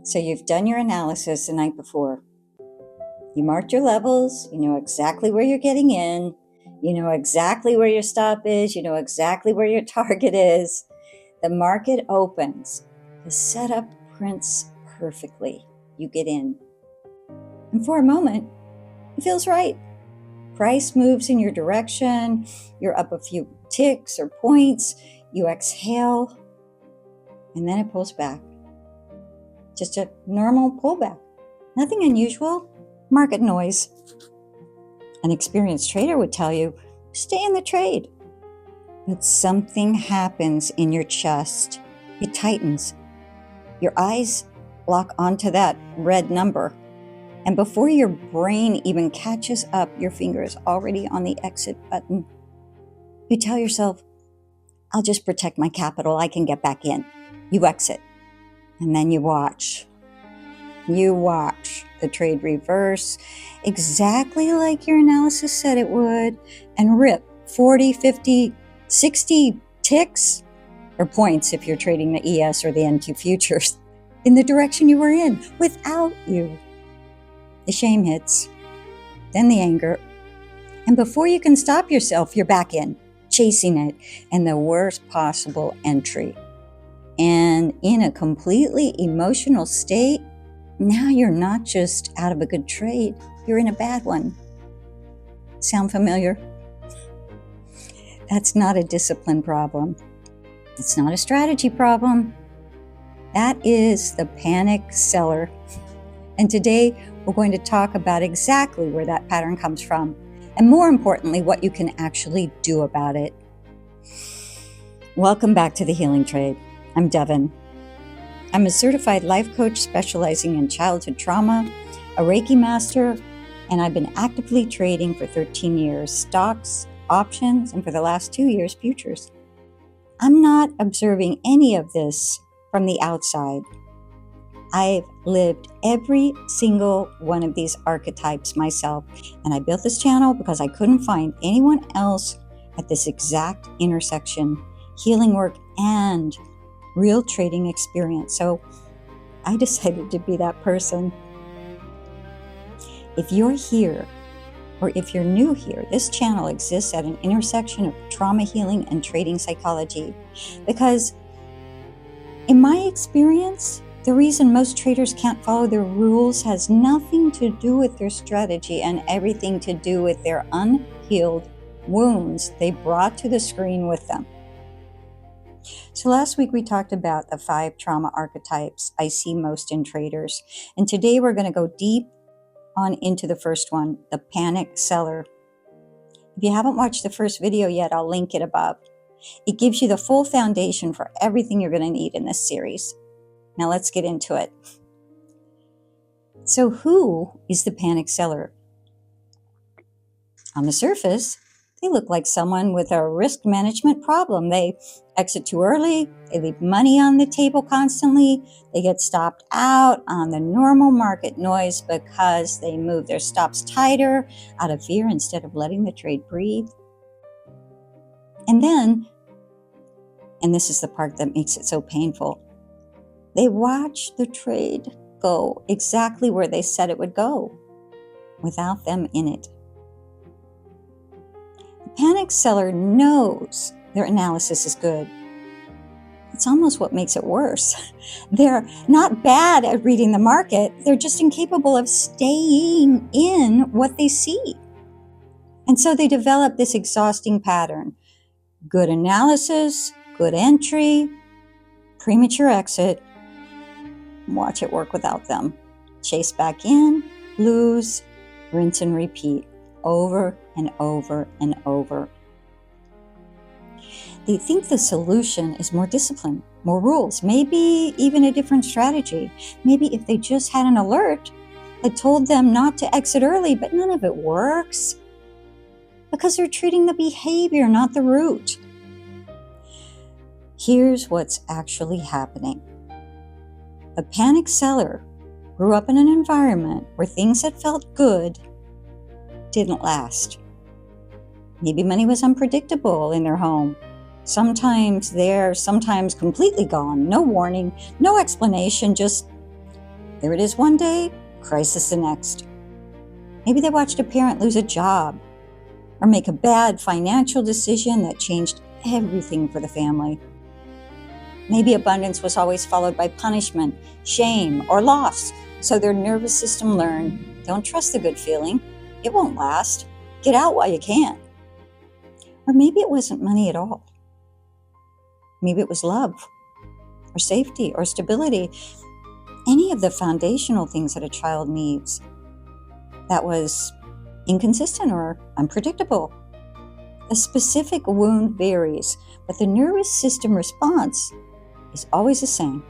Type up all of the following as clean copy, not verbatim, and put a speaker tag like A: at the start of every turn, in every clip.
A: So you've done your analysis the night before. You marked your levels, you know exactly where you're getting in, you know exactly where your stop is, you know exactly where your target is. The market opens. The setup prints perfectly. You get in. And for a moment, it feels right. Price moves in your direction. You're up a few ticks or points. You exhale, and then it pulls back. Just a normal pullback. Nothing unusual. Market noise. An experienced trader would tell you, stay in the trade. But something happens in your chest. It tightens. Your eyes lock onto that red number. And before your brain even catches up, your finger is already on the exit button. You tell yourself, I'll just protect my capital. I can get back in. You exit. And then you watch. You watch the trade reverse exactly like your analysis said it would and rip 40, 50, 60 ticks or points if you're trading the ES or the NQ futures in the direction you were in without you. The shame hits, then the anger, and before you can stop yourself, you're back in, chasing it, and the worst possible entry. And in a completely emotional state, now you're not just out of a good trade, you're in a bad one. Sound familiar? That's not a discipline problem. It's not a strategy problem. That is the panic seller. And today we're going to talk about exactly where that pattern comes from, and more importantly, what you can actually do about it. Welcome back to The Healing Trade. I'm Devin. I'm a certified life coach specializing in childhood trauma, a Reiki master, and I've been actively trading for 13 years, stocks, options, and for the last 2 years, futures. I'm not observing any of this from the outside. I've lived every single one of these archetypes myself, and I built this channel because I couldn't find anyone else at this exact intersection, healing work and real trading experience. So I decided to be that person. If you're here, or if you're new here, this channel exists at an intersection of trauma healing and trading psychology. Because in my experience, the reason most traders can't follow their rules has nothing to do with their strategy and everything to do with their unhealed wounds they brought to the screen with them. So last week we talked about the 5 trauma archetypes I see most in traders. And today we're going to go deep on into the first one, the panic seller. If you haven't watched the first video yet, I'll link it above. It gives you the full foundation for everything you're going to need in this series. Now let's get into it. So who is the panic seller? On the surface, they look like someone with a risk management problem. They exit too early, they leave money on the table constantly, they get stopped out on the normal market noise because they move their stops tighter out of fear instead of letting the trade breathe. And then, and this is the part that makes it so painful, they watch the trade go exactly where they said it would go, without them in it. The panic seller knows their analysis is good. It's almost what makes it worse. They're not bad at reading the market, they're just incapable of staying in what they see. And so they develop this exhausting pattern. Good analysis, good entry, premature exit. Watch it work without them. Chase back in, lose, rinse and repeat, over and over and over. They think the solution is more discipline, more rules, maybe even a different strategy. Maybe if they just had an alert that told them not to exit early, but none of it works because they're treating the behavior, not the root. Here's what's actually happening. The panic seller grew up in an environment where things that felt good didn't last. Maybe money was unpredictable in their home. Sometimes there, sometimes completely gone. No warning, no explanation, just There it is one day, crisis the next. Maybe they watched a parent lose a job or make a bad financial decision that changed everything for the family. Maybe abundance was always followed by punishment, shame, or loss, so their nervous system learned, don't trust the good feeling, it won't last, get out while you can. Or maybe it wasn't money at all. Maybe it was love, or safety, or stability, any of the foundational things that a child needs that was inconsistent or unpredictable. A specific wound varies, but the nervous system response is always the same.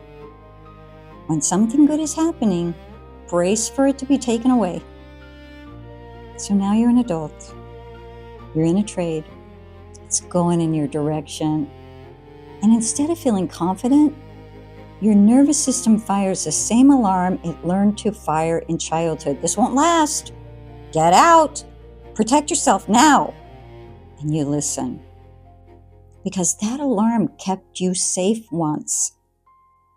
A: When something good is happening, brace for it to be taken away. So now you're an adult. You're in a trade. It's going in your direction. And instead of feeling confident, your nervous system fires the same alarm it learned to fire in childhood. This won't last. Get out. Protect yourself now. And you listen. Because that alarm kept you safe once.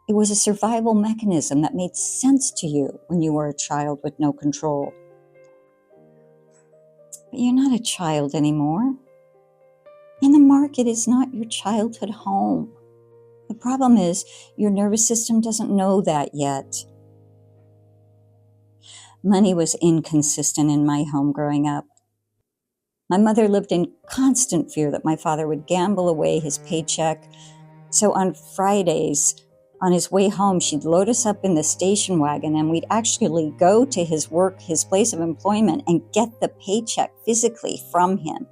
A: It was a survival mechanism that made sense to you when you were a child with no control. But you're not a child anymore. And the market is not your childhood home. The problem is your nervous system doesn't know that yet. Money was inconsistent in my home growing up. My mother lived in constant fear that my father would gamble away his paycheck. So on Fridays, on his way home, she'd load us up in the station wagon and we'd actually go to his work, his place of employment, and get the paycheck physically from him.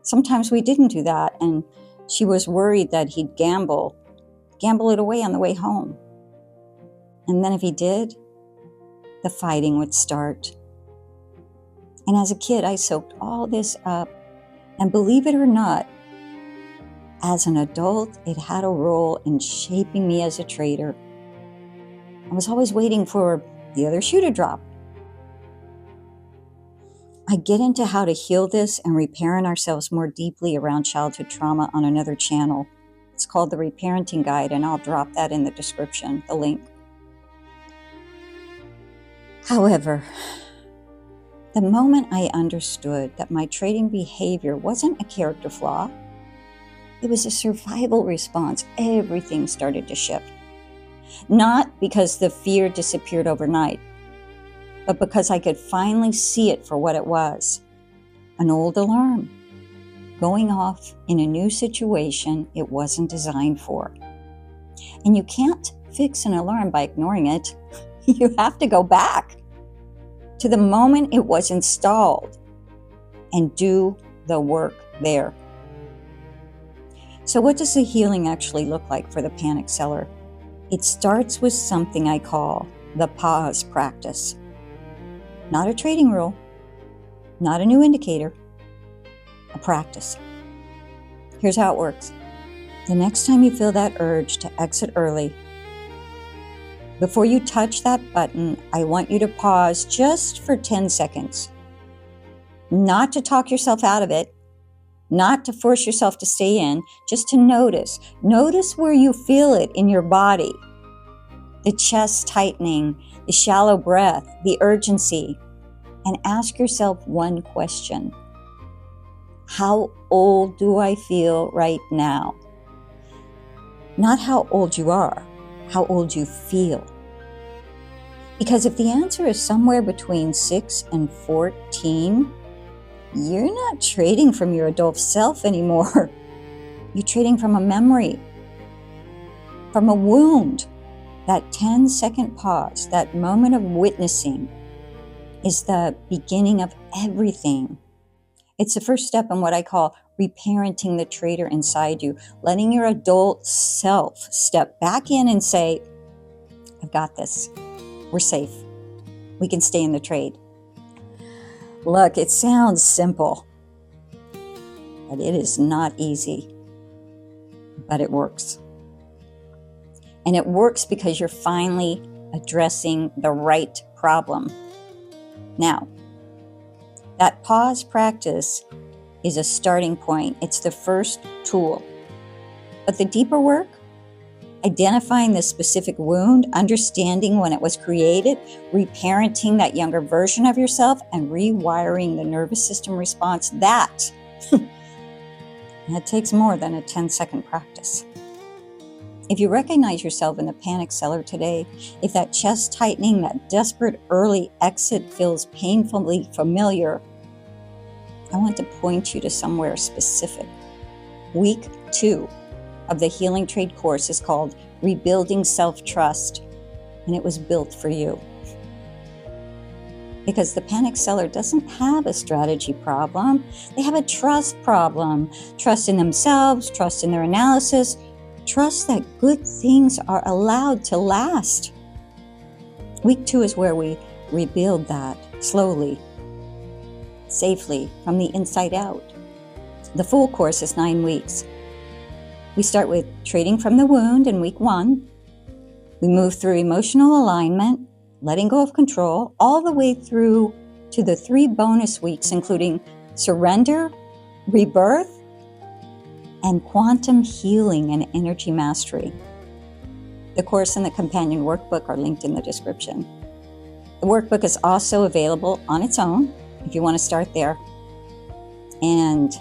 A: Sometimes we didn't do that, and she was worried that he'd gamble it away on the way home. And then if he did, the fighting would start. And as a kid, I soaked all this up. And believe it or not, as an adult, it had a role in shaping me as a trader. I was always waiting for the other shoe to drop. I get into how to heal this and reparent ourselves more deeply around childhood trauma on another channel. It's called the Reparenting Guide, and I'll drop that in the description, the link. However, the moment I understood that my trading behavior wasn't a character flaw, it was a survival response, everything started to shift. Not because the fear disappeared overnight, but because I could finally see it for what it was, an old alarm going off in a new situation it wasn't designed for. And you can't fix an alarm by ignoring it. You have to go back to the moment it was installed and do the work there. So what does the healing actually look like for the panic seller? It starts with something I call the pause practice. Not a trading rule, not a new indicator, a practice. Here's how it works. The next time you feel that urge to exit early, before you touch that button, I want you to pause just for 10 seconds. Not to talk yourself out of it, not to force yourself to stay in, just to notice. Notice where you feel it in your body. The chest tightening, the shallow breath, the urgency. And ask yourself one question. How old do I feel right now? Not how old you are, how old you feel. Because if the answer is somewhere between 6 and 14, you're not trading from your adult self anymore. You're trading from a memory, from a wound. That 10-second pause, that moment of witnessing, is the beginning of everything. It's the first step in what I call reparenting the trader inside you, letting your adult self step back in and say, I've got this. We're safe. We can stay in the trade. Look, it sounds simple, but it is not easy, but it works. And it works because you're finally addressing the right problem. Now, that pause practice is a starting point. It's the first tool. But the deeper work identifying the specific wound, understanding when it was created, reparenting that younger version of yourself, and rewiring the nervous system response. That takes more than a 10-second practice. If you recognize yourself in the panic cellar today, if that chest tightening, that desperate early exit feels painfully familiar, I want to point you to somewhere specific. Week 2 of the Healing Trade course is called Rebuilding Self-Trust, and it was built for you. Because the panic seller doesn't have a strategy problem, they have a trust problem. Trust in themselves, trust in their analysis, trust that good things are allowed to last. Week 2 is where we rebuild that slowly, safely, from the inside out. The full course is 9 weeks. We start with trading from the wound in week 1. We move through emotional alignment, letting go of control, all the way through to the 3 bonus weeks, including surrender, rebirth, and quantum healing and energy mastery. The course and the companion workbook are linked in the description. The workbook is also available on its own if you want to start there. And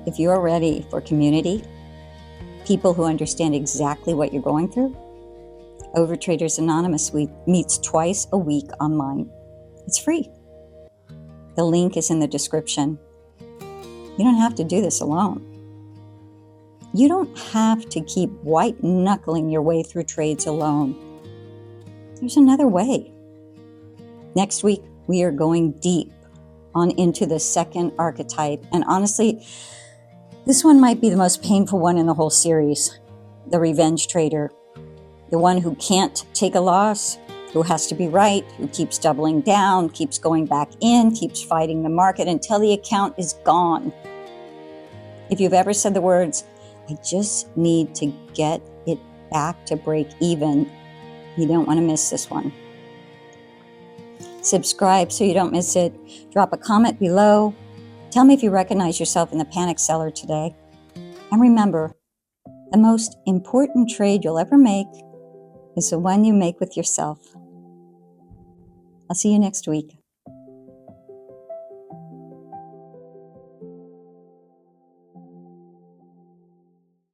A: if you're ready for community, people who understand exactly what you're going through, Overtraders Anonymous meets twice a week online. It's free. The link is in the description. You don't have to do this alone. You don't have to keep white-knuckling your way through trades alone. There's another way. Next week, we are going deep on into the second archetype. And honestly, this one might be the most painful one in the whole series. The revenge trader. The one who can't take a loss, who has to be right, who keeps doubling down, keeps going back in, keeps fighting the market until the account is gone. If you've ever said the words, I just need to get it back to break even, you don't want to miss this one. Subscribe so you don't miss it. Drop a comment below. Tell me if you recognize yourself in the panic seller today. And remember, the most important trade you'll ever make is the one you make with yourself. I'll see you next week.